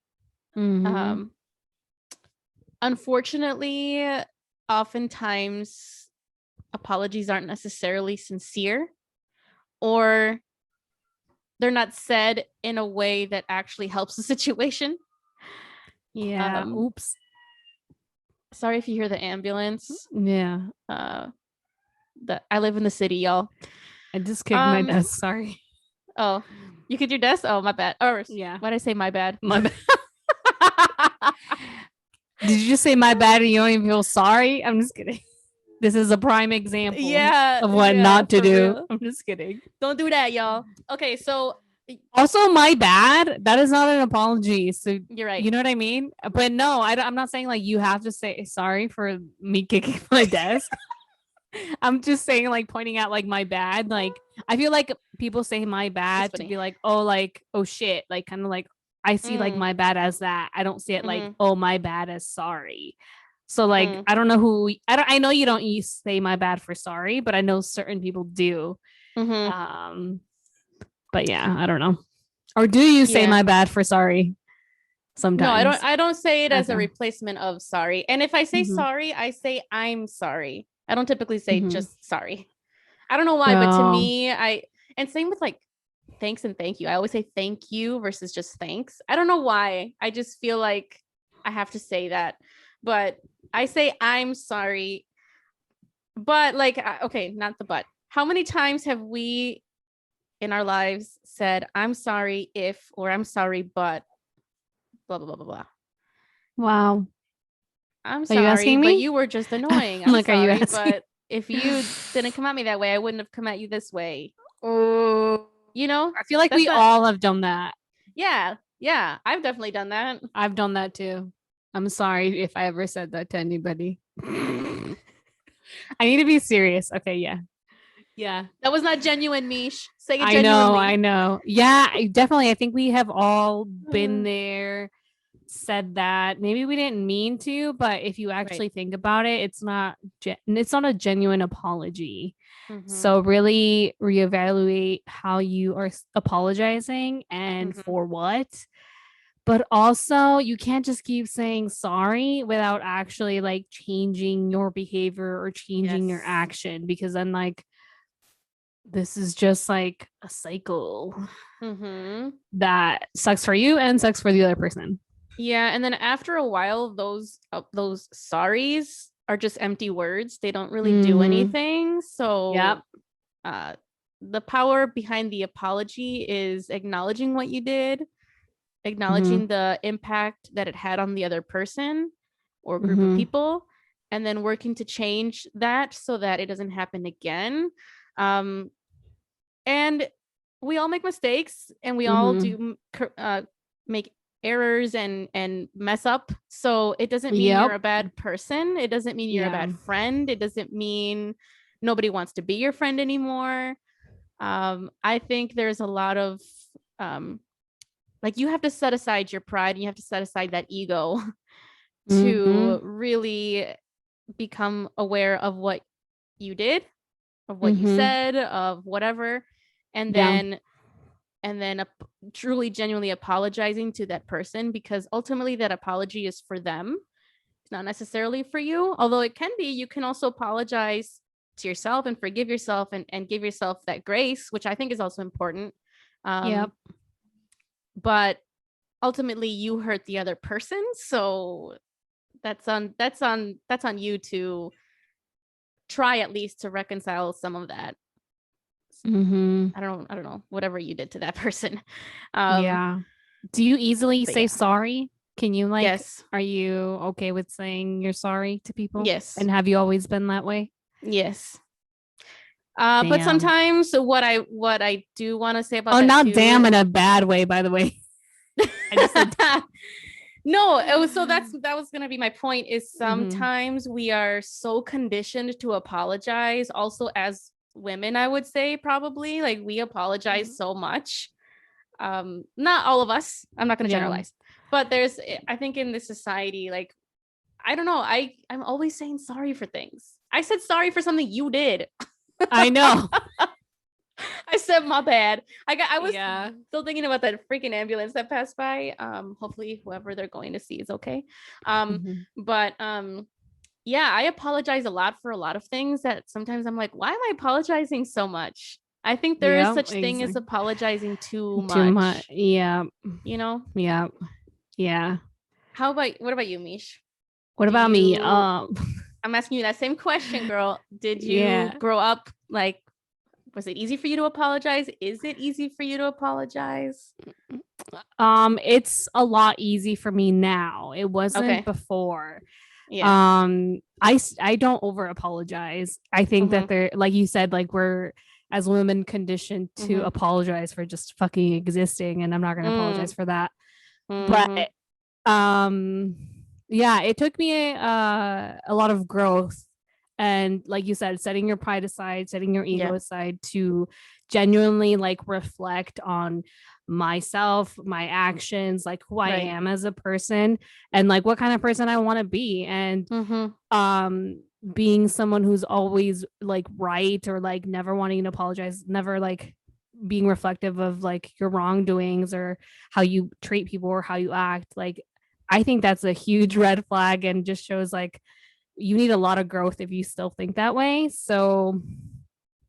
Speaker 1: Unfortunately, oftentimes apologies aren't necessarily sincere, or they're not said in a way that actually helps the situation.
Speaker 2: Yeah. Oops.
Speaker 1: Sorry if you hear the ambulance.
Speaker 2: Yeah.
Speaker 1: I live in the city, y'all.
Speaker 2: I just kicked my desk. Sorry.
Speaker 1: Oh, you kicked your desk? Oh, my bad. Or
Speaker 2: yeah.
Speaker 1: Why'd I say my bad?
Speaker 2: My bad. Did you just say my bad and you don't even feel sorry? I'm just kidding. This is a prime example of what not to do. Real. I'm just kidding.
Speaker 1: Don't do that, y'all. Okay, so
Speaker 2: also, my bad. That is not an apology. So
Speaker 1: you're right.
Speaker 2: You know what I mean? But no, I'm not saying like you have to say sorry for me kicking my desk. I'm just saying, like, pointing out like my bad. Like, I feel like people say my bad to be like, oh shit, like kind of like I see like my bad as that. I don't see it like, oh, my bad as sorry. So like I don't know I know you don't say my bad for sorry, but I know certain people do. But yeah, I don't know. Or do you say my bad for sorry? Sometimes.
Speaker 1: No, I don't say it as a replacement of sorry. And if I say sorry, I say I'm sorry. I don't typically say just sorry. I don't know why, but to me, and same with like thanks and thank you. I always say thank you versus just thanks. I don't know why. I just feel like I have to say that. But I say I'm sorry. But like, okay, not the but. How many times have we in our lives said, I'm sorry if, or I'm sorry, but blah, blah, blah, blah, blah.
Speaker 2: Wow.
Speaker 1: I'm sorry, but you were just annoying. I'm
Speaker 2: like,
Speaker 1: sorry,
Speaker 2: are you asking?
Speaker 1: but if you didn't come at me that way, I wouldn't have come at you this way.
Speaker 2: Oh,
Speaker 1: You know,
Speaker 2: I feel like we all have done that.
Speaker 1: Yeah, I've definitely done that.
Speaker 2: I've done that too. I'm sorry if I ever said that to anybody. I need to be serious. Okay, yeah. Yeah.
Speaker 1: That was not genuine, Mish. Say it genuinely.
Speaker 2: I know. Yeah, definitely. I think we have all been there, said that. Maybe we didn't mean to, but if you actually think about it, it's not a genuine apology. So really reevaluate how you are apologizing and for what. But also, you can't just keep saying sorry without actually like changing your behavior or changing your action, because then like this is just like a cycle that sucks for you and sucks for the other person.
Speaker 1: Yeah, and then after a while, those sorries are just empty words. They don't really do anything. So, the power behind the apology is acknowledging what you did, acknowledging the impact that it had on the other person or group of people, and then working to change that so that it doesn't happen again. And we all make mistakes, and we all do make errors and mess up. So it doesn't mean you're a bad person. It doesn't mean you're a bad friend. It doesn't mean nobody wants to be your friend anymore. I think there's a lot of like, you have to set aside your pride and you have to set aside that ego to really become aware of what you did, of what you said, of whatever, and then truly genuinely apologizing to that person, because ultimately that apology is for them. It's not necessarily for you, although it can be. You can also apologize to yourself and forgive yourself and give yourself that grace, which I think is also important. But ultimately you hurt the other person, so that's on you to try at least to reconcile some of that. I don't know, whatever you did to that person.
Speaker 2: Do you easily say sorry? Can you like,
Speaker 1: yes.
Speaker 2: Are you okay with saying you're sorry to people?
Speaker 1: Yes.
Speaker 2: And have you always been that way?
Speaker 1: Yes. But sometimes what I do want to say about that
Speaker 2: not
Speaker 1: too,
Speaker 2: damn in a bad way, by the way. I just said
Speaker 1: no, it was, so that was gonna be my point, is sometimes we are so conditioned to apologize. Also, as women, I would say, probably, like, we apologize so much. Not all of us, I'm not gonna generalize, but there's, I think in this society, like, I don't know, I'm always saying sorry for things. I said sorry for something you did.
Speaker 2: I know.
Speaker 1: I said my bad. I was still thinking about that freaking ambulance that passed by. Hopefully whoever they're going to see is okay. But I apologize a lot for a lot of things that sometimes I'm like, why am I apologizing so much? I think there is such thing as apologizing too much.
Speaker 2: Yeah.
Speaker 1: You know?
Speaker 2: Yeah.
Speaker 1: What about you, Mish?
Speaker 2: What about me?
Speaker 1: I'm asking you that same question, girl. Did you grow up, like, was it easy for you to apologize? Is it easy for you to apologize?
Speaker 2: It's a lot easy for me now. It wasn't before. I don't over apologize. I think that they're, like you said, like, we're as women conditioned to apologize for just fucking existing, and I'm not gonna apologize for that. But it took me a lot of growth, and like you said, setting your pride aside, setting your ego aside, to genuinely like reflect on myself, my actions, like who I am as a person, and like what kind of person I want to be, and being someone who's always like right, or like never wanting to apologize, never like being reflective of like your wrongdoings or how you treat people or how you act. Like, I think that's a huge red flag, and just shows like you need a lot of growth if you still think that way. So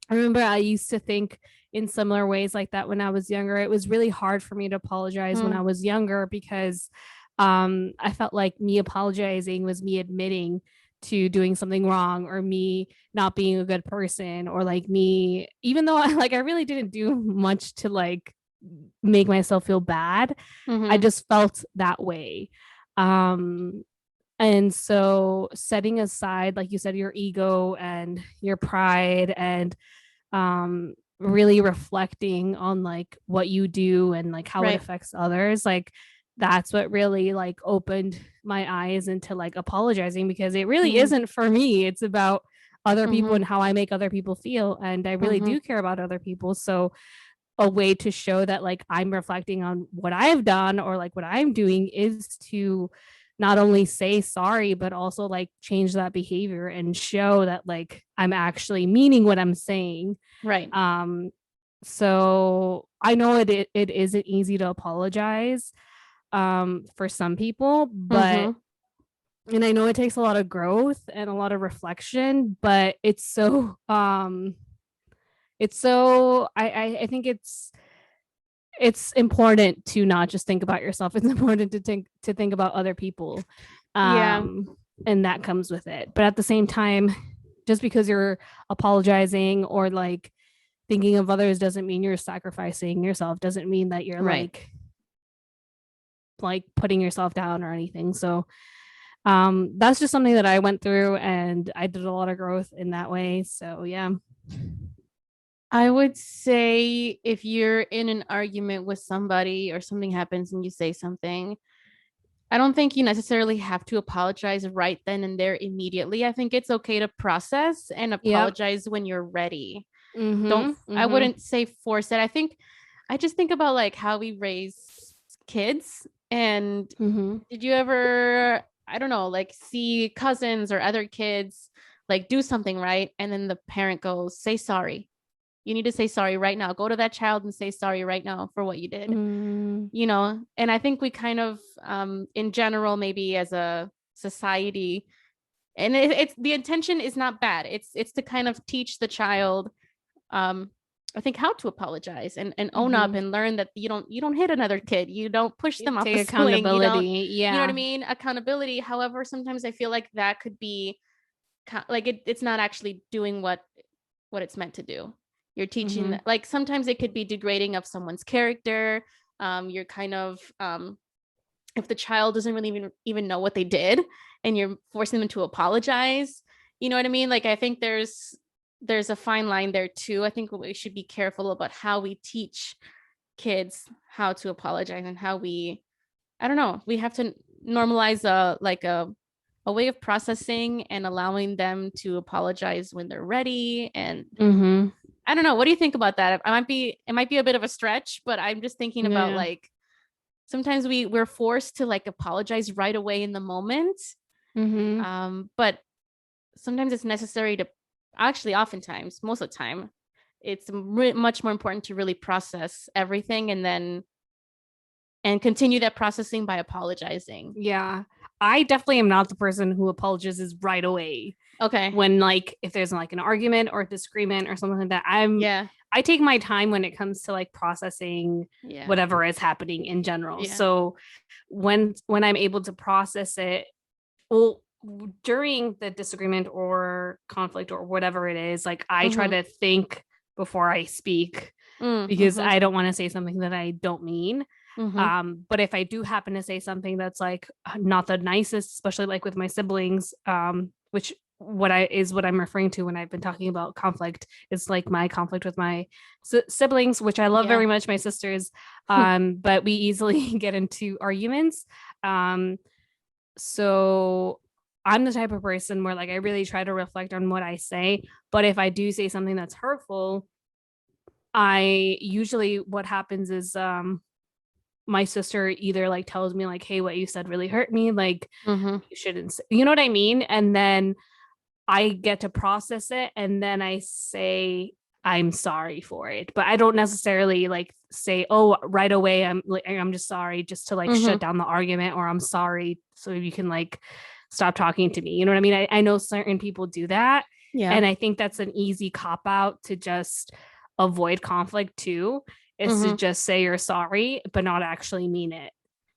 Speaker 2: I remember I used to think in similar ways like that when I was younger. It was really hard for me to apologize when I was younger, because I felt like me apologizing was me admitting to doing something wrong, or me not being a good person, or like me, even though I really didn't do much to like make myself feel bad. I just felt that way. And so setting aside, like you said, your ego and your pride, and really reflecting on like what you do and like how it
Speaker 1: Right.
Speaker 2: affects others, like that's what really like opened my eyes into like apologizing, because it really
Speaker 1: Mm-hmm.
Speaker 2: isn't for me, it's about other people
Speaker 1: Mm-hmm.
Speaker 2: and how I make other people feel, and I really
Speaker 1: Mm-hmm.
Speaker 2: do care about other people. So a way to show that like I'm reflecting on what I've done or like what I'm doing is to not only say sorry, but also like change that behavior and show that like I'm actually meaning what I'm saying.
Speaker 1: Right.
Speaker 2: So I know it isn't easy to apologize for some people, but
Speaker 1: Mm-hmm.
Speaker 2: and I know it takes a lot of growth and a lot of reflection, but it's so I think it's important to not just think about yourself. It's important to think about other people.
Speaker 1: Yeah.
Speaker 2: And that comes with it. But at the same time, just because you're apologizing or like thinking of others doesn't mean you're sacrificing yourself, doesn't mean that you're
Speaker 1: Right.
Speaker 2: like putting yourself down or anything. So that's just something that I went through, and I did a lot of growth in that way. So yeah.
Speaker 1: I would say if you're in an argument with somebody or something happens and you say something, I don't think you necessarily have to apologize right then and there immediately. I think it's okay to process and
Speaker 2: Yep.
Speaker 1: apologize when you're ready. Don't,
Speaker 2: Mm-hmm.
Speaker 1: I
Speaker 2: Mm-hmm.
Speaker 1: wouldn't say force it. I just think about like how we raise kids. And
Speaker 2: Mm-hmm.
Speaker 1: did you ever, I don't know, like see cousins or other kids like do something right? And then the parent goes, say sorry. You need to say sorry right now. Go to that child and say sorry right now for what you did.
Speaker 2: Mm-hmm.
Speaker 1: And I think we kind of in general, maybe as a society, and it's the intention is not bad. It's to kind of teach the child, um I think, how to apologize and own up
Speaker 2: Mm-hmm.
Speaker 1: and learn that you don't hit another kid, you don't push them off
Speaker 2: Take
Speaker 1: a swing, you don't,
Speaker 2: accountability.
Speaker 1: you know what I
Speaker 2: Yeah.
Speaker 1: mean, accountability. However, sometimes I feel like that could be like it's not actually doing what it's meant to do. You're teaching
Speaker 2: Mm-hmm.
Speaker 1: that, like sometimes it could be degrading of someone's character. You're kind of if the child doesn't really even know what they did and you're forcing them to apologize, you know what I mean? Like I think there's a fine line there too. I think we should be careful about how we teach kids how to apologize and how we, I don't know, we have to normalize a way of processing and allowing them to apologize when they're ready. And
Speaker 2: Mm-hmm.
Speaker 1: I don't know, what do you think about that? It might be a bit of a stretch, but I'm just thinking about
Speaker 2: Yeah.
Speaker 1: like sometimes we're forced to like apologize right away in the moment.
Speaker 2: Mm-hmm.
Speaker 1: But sometimes it's necessary to, actually oftentimes, most of the time, it's much more important to really process everything and continue that processing by apologizing.
Speaker 2: Yeah. I definitely am not the person who apologizes right away
Speaker 1: Okay.
Speaker 2: when like if there's like an argument or a disagreement or something like that.
Speaker 1: Yeah.
Speaker 2: I take my time when it comes to like processing
Speaker 1: Yeah.
Speaker 2: whatever is happening in general.
Speaker 1: Yeah.
Speaker 2: So when I'm able to process it, well, during the disagreement or conflict or whatever it is, like I try
Speaker 1: Mm-hmm.
Speaker 2: to think before I speak, because
Speaker 1: Mm-hmm.
Speaker 2: I don't want to say something that I don't mean.
Speaker 1: Mm-hmm.
Speaker 2: But if I do happen to say something that's like not the nicest, especially like with my siblings, which what I'm referring to when I've been talking about conflict, is like my conflict with my siblings, which I love
Speaker 1: Yeah.
Speaker 2: very much, my sisters, but we easily get into arguments. Um, so I'm the type of person where like I really try to reflect on what I say, but if I do say something that's hurtful, I usually what happens is my sister either like tells me like, hey, what you said really hurt me, like
Speaker 1: Mm-hmm.
Speaker 2: you shouldn't say, you know what I mean, and then I get to process it and then I say I'm sorry for it, but I don't necessarily like say, oh, right away I'm just sorry, just to like
Speaker 1: Mm-hmm.
Speaker 2: shut down the argument, or I'm sorry so you can like stop talking to me, you know what I mean. I know certain people do that,
Speaker 1: Yeah.
Speaker 2: and I think that's an easy cop out to just avoid conflict too, is to
Speaker 1: Mm-hmm.
Speaker 2: just say you're sorry but not actually mean it.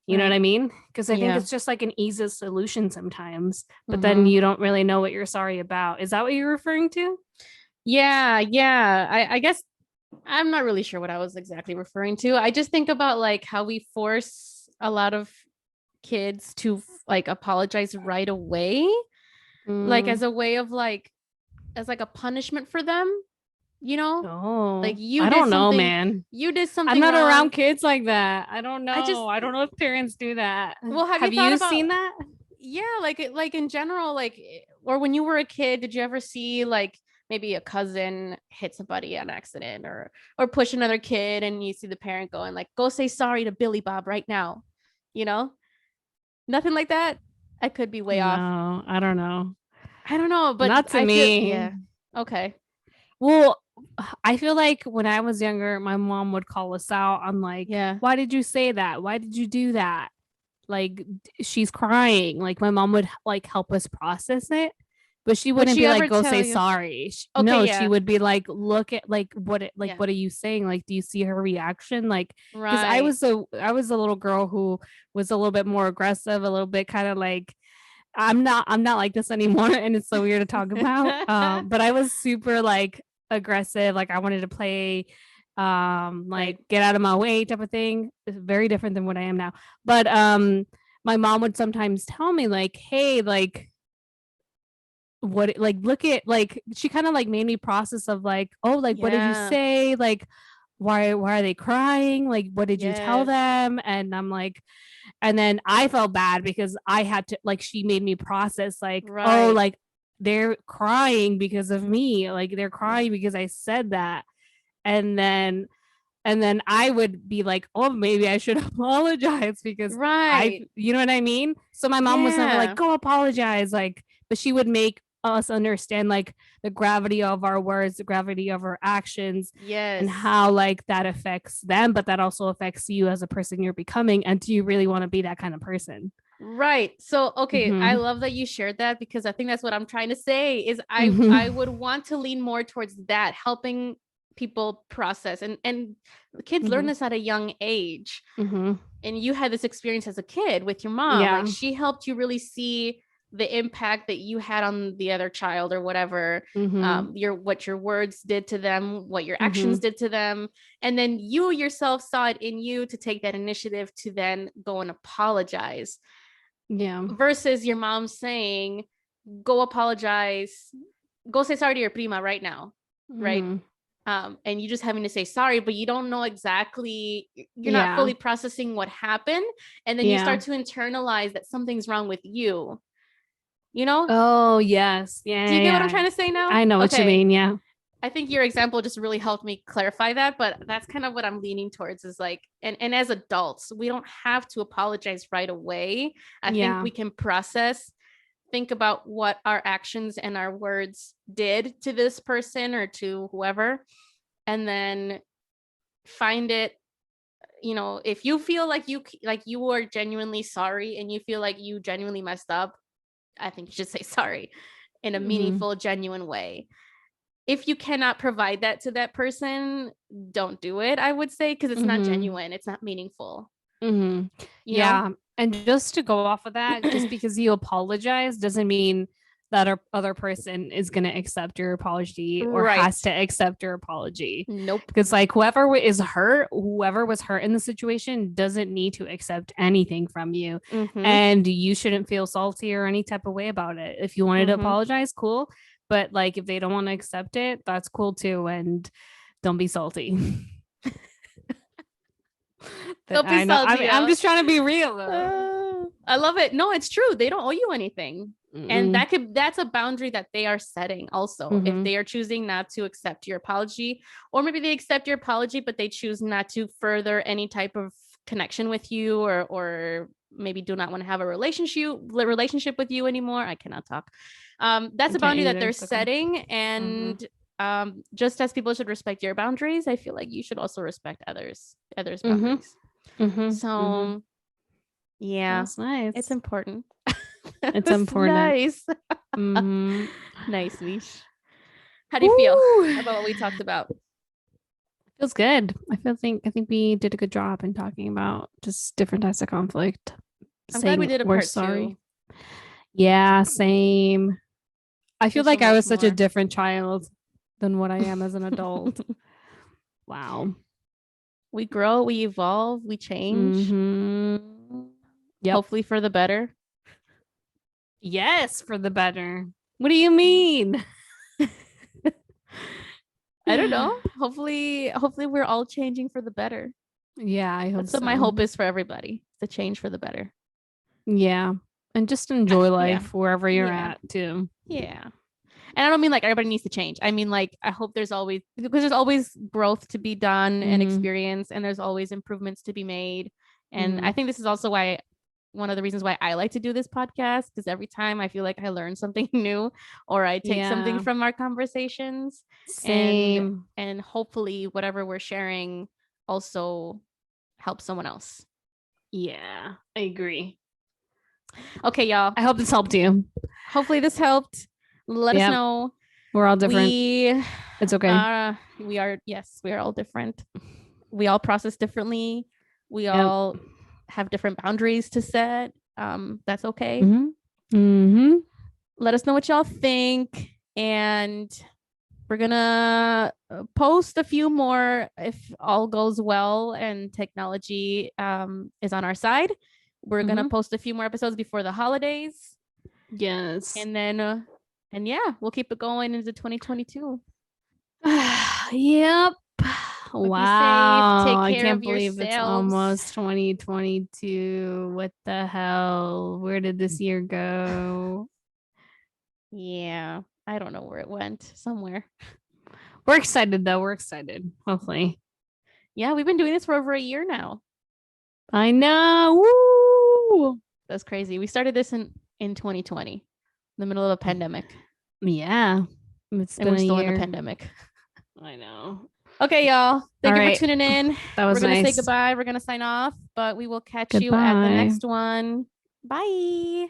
Speaker 2: You know what
Speaker 1: Right.
Speaker 2: I mean? Because I think
Speaker 1: Yeah.
Speaker 2: it's just like an easy solution sometimes, but then
Speaker 1: Mm-hmm.
Speaker 2: you don't really know what you're sorry about. Is that what you're referring to?
Speaker 1: Yeah. Yeah. I guess I'm not really sure what I was exactly referring to. I just think about like how we force a lot of kids to like apologize right away, like as a way of like as like a punishment for them, you know? Like
Speaker 2: Oh,
Speaker 1: you
Speaker 2: I
Speaker 1: did
Speaker 2: don't know,
Speaker 1: something,
Speaker 2: man.
Speaker 1: you did
Speaker 2: I'm
Speaker 1: something
Speaker 2: not
Speaker 1: wrong.
Speaker 2: around kids like that. I don't
Speaker 1: I just
Speaker 2: know. I don't know if parents do that.
Speaker 1: well, have you
Speaker 2: Have
Speaker 1: thought
Speaker 2: you
Speaker 1: about
Speaker 2: seen that?
Speaker 1: yeah, like in general, like or when you were a kid, did you ever see like maybe a cousin hit somebody on accident or push another kid and you see the parent going like, go say sorry to Billy Bob right now, you know? Nothing like that. I could be way off.
Speaker 2: No, I don't know.
Speaker 1: I don't know, but
Speaker 2: Not to
Speaker 1: I feel
Speaker 2: me.
Speaker 1: yeah. Okay.
Speaker 2: Well, I feel like when I was younger, my mom would call us out on like,
Speaker 1: Yeah.
Speaker 2: why did you say that? Why did you do that? Like she's crying. Like my mom would like help us process it, but she
Speaker 1: Would
Speaker 2: wouldn't
Speaker 1: she
Speaker 2: be like,
Speaker 1: ever
Speaker 2: go
Speaker 1: tell
Speaker 2: say
Speaker 1: you?
Speaker 2: sorry.
Speaker 1: Okay,
Speaker 2: No, she
Speaker 1: yeah.
Speaker 2: would be like, look at like
Speaker 1: Yeah.
Speaker 2: what are you saying? Like, do you see her reaction? Like, because
Speaker 1: Right.
Speaker 2: I was a little girl who was a little bit more aggressive, a little bit kind of like I'm not like this anymore, and it's so weird to talk about. But I was super like aggressive, like I wanted to play like
Speaker 1: Right.
Speaker 2: get out of my way type of thing. It's very different than what I am now. But my mom would sometimes tell me like, hey, like what like look at like she kind of like made me process of like, oh, like what did you
Speaker 1: Yeah.
Speaker 2: say? Like why are they crying? Like what did you tell
Speaker 1: Yes.
Speaker 2: them? And I'm like, and then I felt bad because I had to like she made me process like, oh,
Speaker 1: Right.
Speaker 2: like they're crying because of me. Like they're
Speaker 1: Yeah.
Speaker 2: crying because I said that. And then I would be like, oh, maybe I should apologize because
Speaker 1: Right.
Speaker 2: you know what I mean? So my mom was never like,
Speaker 1: Yeah.
Speaker 2: go apologize. Like, but she would make us understand like the gravity of our words, the gravity of our actions, and
Speaker 1: Yes.
Speaker 2: how like that affects them, but that also affects you as a person you're becoming. And do you really want to be that kind of person?
Speaker 1: Right. So, okay, I
Speaker 2: Mm-hmm.
Speaker 1: love that you shared that because I think that's what I'm trying to say is I
Speaker 2: Mm-hmm.
Speaker 1: would want to lean more towards that, helping people process and kids learn
Speaker 2: Mm-hmm.
Speaker 1: this at a young age.
Speaker 2: Mm-hmm.
Speaker 1: And you had this experience as a kid with your mom. Like
Speaker 2: Yeah.
Speaker 1: she helped you really see the impact that you had on the other child or whatever,
Speaker 2: Mm-hmm.
Speaker 1: your what your words did to them, what your
Speaker 2: Mm-hmm.
Speaker 1: actions did to them, and then you yourself saw it in you to take that initiative to then go and apologize
Speaker 2: Yeah.
Speaker 1: versus your mom saying go apologize, go say sorry to your prima right now, right?
Speaker 2: Mm-hmm.
Speaker 1: And you just having to say sorry, but you don't know exactly, you're not
Speaker 2: Yeah.
Speaker 1: fully processing what happened. And then you
Speaker 2: Yeah.
Speaker 1: start to internalize that something's wrong with you, you know?
Speaker 2: Oh, yes.
Speaker 1: Do
Speaker 2: Yeah,
Speaker 1: you get what I'm
Speaker 2: yeah,
Speaker 1: trying to say
Speaker 2: yeah.
Speaker 1: now?
Speaker 2: I know what you
Speaker 1: Okay.
Speaker 2: mean. Yeah.
Speaker 1: I think your example just really helped me clarify that, but that's kind of what I'm leaning towards is like, and as adults, we don't have to apologize right away. I think
Speaker 2: Yeah.
Speaker 1: we can process, think about what our actions and our words did to this person or to whoever, and then find it, you know, if you feel like you are genuinely sorry and you feel like you genuinely messed up, I think you should say sorry in a
Speaker 2: Mm-hmm.
Speaker 1: meaningful, genuine way. If you cannot provide that to that person, don't do it, I would say, because it's not
Speaker 2: Mm-hmm.
Speaker 1: genuine, it's not meaningful,
Speaker 2: Mm-hmm.
Speaker 1: you know?
Speaker 2: Yeah. And just to go off of that, just because you apologize doesn't mean that our other person is going to accept your apology or
Speaker 1: Right.
Speaker 2: has to accept your apology.
Speaker 1: Nope.
Speaker 2: Because, like, whoever was hurt in the situation doesn't need to accept anything from you.
Speaker 1: Mm-hmm.
Speaker 2: And you shouldn't feel salty or any type of way about it. If you wanted to
Speaker 1: Mm-hmm.
Speaker 2: apologize, cool. But, like, if they don't want to accept it, that's cool too. And don't be salty.
Speaker 1: Don't be
Speaker 2: I know. I
Speaker 1: salty,
Speaker 2: mean, I'm
Speaker 1: yo.
Speaker 2: just trying to be real though.
Speaker 1: I love it. No, it's true. They don't owe you anything. And
Speaker 2: Mm-mm.
Speaker 1: that's a boundary that they are setting also. If
Speaker 2: Mm-hmm.
Speaker 1: they are choosing not to accept your apology, or maybe they accept your apology, but they choose not to further any type of connection with you, or maybe do not want to have a relationship with you anymore. I cannot talk.
Speaker 2: I
Speaker 1: That's a
Speaker 2: can't
Speaker 1: boundary that
Speaker 2: either.
Speaker 1: they're
Speaker 2: It's okay.
Speaker 1: setting.
Speaker 2: Mm-hmm.
Speaker 1: And just as people should respect your boundaries, I feel like you should also respect others'
Speaker 2: Mm-hmm.
Speaker 1: boundaries.
Speaker 2: Mm-hmm. Mm-hmm.
Speaker 1: So yeah,
Speaker 2: That's
Speaker 1: it's
Speaker 2: nice.
Speaker 1: important.
Speaker 2: It's
Speaker 1: It's
Speaker 2: important.
Speaker 1: nice.
Speaker 2: Mm-hmm.
Speaker 1: Nice, Mish. How do you feel
Speaker 2: Woo!
Speaker 1: about what we talked about?
Speaker 2: Feels good. I think we did a good job in talking about just different types of conflict.
Speaker 1: I'm glad we
Speaker 2: Saying
Speaker 1: did a
Speaker 2: we're
Speaker 1: part
Speaker 2: sorry.
Speaker 1: two.
Speaker 2: Yeah, same. I feel
Speaker 1: There's so
Speaker 2: like I
Speaker 1: much
Speaker 2: was such a
Speaker 1: more.
Speaker 2: different child than what I am as an adult. Wow.
Speaker 1: We grow, we evolve, we change.
Speaker 2: Mm-hmm. Yep.
Speaker 1: Hopefully for the better.
Speaker 2: Yes, for the better. What do you mean?
Speaker 1: I don't know. Hopefully we're all changing for the better.
Speaker 2: Yeah, I hope
Speaker 1: That's what my hope is for everybody. The change for the better.
Speaker 2: Yeah. And just enjoy life
Speaker 1: Yeah.
Speaker 2: wherever you're
Speaker 1: Yeah.
Speaker 2: at too.
Speaker 1: Yeah. And I don't mean like everybody needs to change. I mean like I hope there's always because there's always growth to be done and experience, and there's always improvements to be made. And I think this is also why one of the reasons why I like to do this podcast, because every time I feel like I learn something new or I take something from our conversations.
Speaker 2: Same.
Speaker 1: And hopefully whatever we're sharing also helps someone else.
Speaker 2: Yeah, I agree.
Speaker 1: Okay, y'all.
Speaker 2: I hope this helped you.
Speaker 1: Hopefully this helped. Let us know.
Speaker 2: We're all different. It's okay.
Speaker 1: We are all different. We all process differently. We all have different boundaries to set. That's okay. Let us know what y'all think, and we're gonna post a few more if all goes well and technology is on our side. We're gonna post a few more episodes before the holidays.
Speaker 2: Yes.
Speaker 1: And then and yeah, we'll keep it going into 2022.
Speaker 2: Yep. Wow.
Speaker 1: Take care
Speaker 2: I can't
Speaker 1: of
Speaker 2: believe
Speaker 1: yourselves.
Speaker 2: it's almost 2022. What the hell? Where did this year go?
Speaker 1: Yeah, I don't know where it went. Somewhere.
Speaker 2: We're excited though. We're excited. Hopefully.
Speaker 1: Yeah, we've been doing this for over a year now.
Speaker 2: I know. Woo!
Speaker 1: That's crazy. We started this in 2020, in the middle of a pandemic.
Speaker 2: Yeah.
Speaker 1: We're still in a pandemic.
Speaker 2: I know.
Speaker 1: Okay, y'all. Thank you for tuning in.
Speaker 2: That was
Speaker 1: We're going to
Speaker 2: nice.
Speaker 1: say goodbye. We're going to sign off, but we will catch you at the next one. Bye.